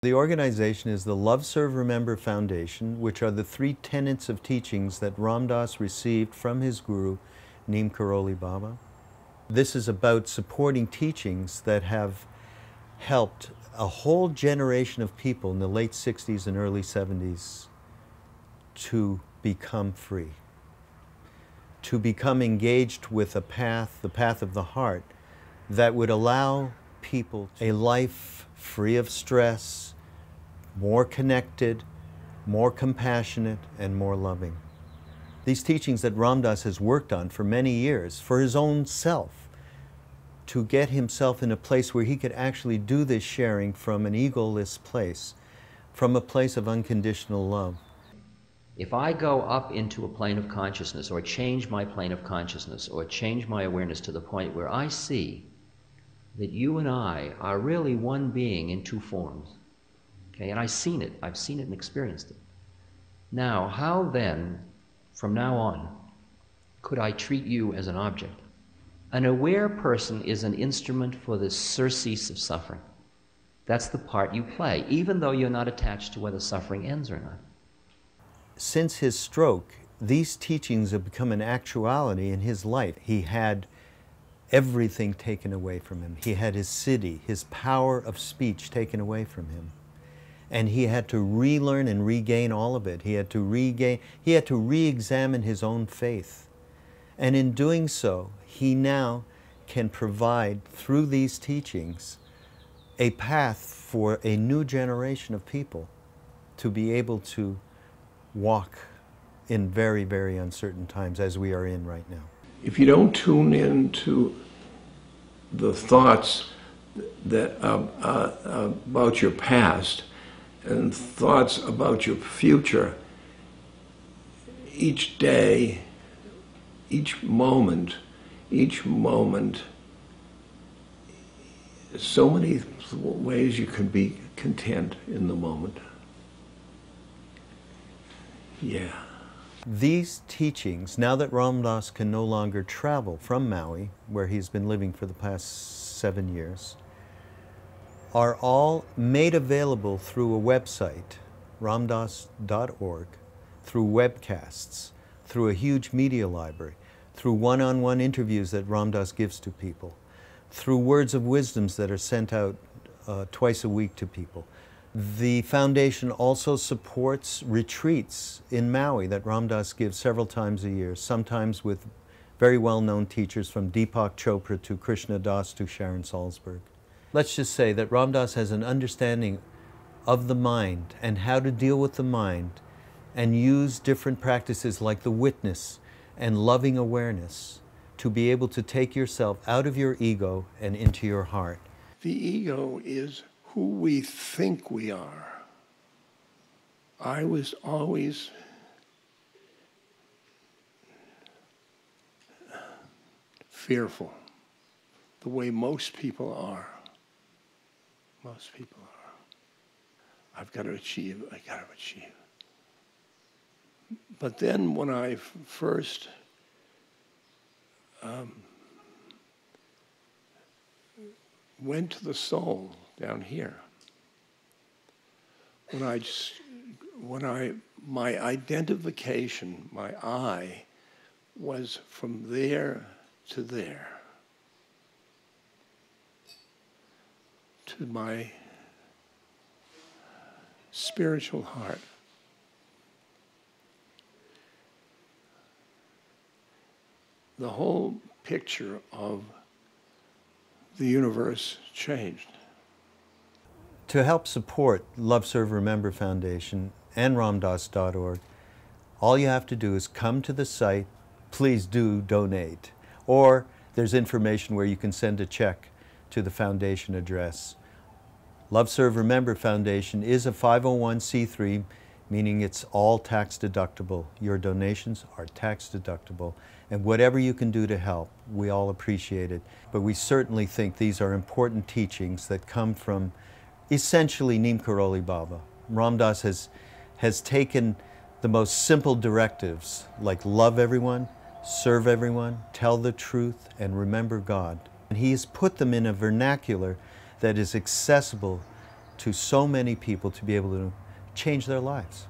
The organization is the Love, Serve, Remember Foundation, which are the 3 tenets of teachings that Ram Dass received from his guru, Neem Karoli Baba. This is about supporting teachings that have helped a whole generation of people in the late 60s and early 70s to become free, to become engaged with a path, the path of the heart, that would allow people a life free of stress, more connected, more compassionate, and more loving. These teachings that Ram Dass has worked on for many years for his own self, to get himself in a place where he could actually do this sharing from an egoless place, from a place of unconditional love. If I go up into a plane of consciousness, or change my plane of consciousness, or change my awareness to the point where I see that you and I are really one being in 2 forms, okay, and I've seen it and experienced it. Now, how then, from now on, could I treat you as an object? An aware person is an instrument for the surcease of suffering. That's the part you play, even though you're not attached to whether suffering ends or not. Since his stroke, these teachings have become an actuality in his life. He had everything taken away from him. He had his siddhi, his power of speech, taken away from him. And he had to relearn and regain all of it. He had to re-examine his own faith. And in doing so, he now can provide, through these teachings, a path for a new generation of people to be able to walk in very, very uncertain times, as we are in right now. If you don't tune in to the thoughts that about your past and thoughts about your future, each day, each moment, so many ways you can be content in the moment. Yeah. These teachings, now that Ram Dass can no longer travel from Maui, where he's been living for the past 7 years, are all made available through a website, ramdass.org, through webcasts, through a huge media library, through one-on-one interviews that Ram Dass gives to people, through words of wisdoms that are sent out twice a week to people. The foundation also supports retreats in Maui that Ram Dass gives several times a year, sometimes with very well-known teachers from Deepak Chopra to Krishna Das to Sharon Salzberg. Let's just say that Ram Dass has an understanding of the mind and how to deal with the mind and use different practices like the witness and loving awareness to be able to take yourself out of your ego and into your heart. The ego is who we think we are. I was always fearful, the way most people are. Most people are. I've got to achieve, I got to achieve. But then when I first went to the soul down here, my identification, my I, was from there to there, to my spiritual heart. The whole picture of the universe changed. To help support Love, Serve, Remember Foundation and ramdass.org, all you have to do is come to the site. Please do donate. Or there's information where you can send a check to the foundation address. Love, Serve, Remember Foundation is a 501c3, meaning it's all tax deductible. Your donations are tax deductible. And whatever you can do to help, we all appreciate it. But we certainly think these are important teachings that come from essentially Neem Karoli Baba. Ram Dass has taken the most simple directives, like love everyone, serve everyone, tell the truth, and remember God. And he has put them in a vernacular that is accessible to so many people to be able to change their lives.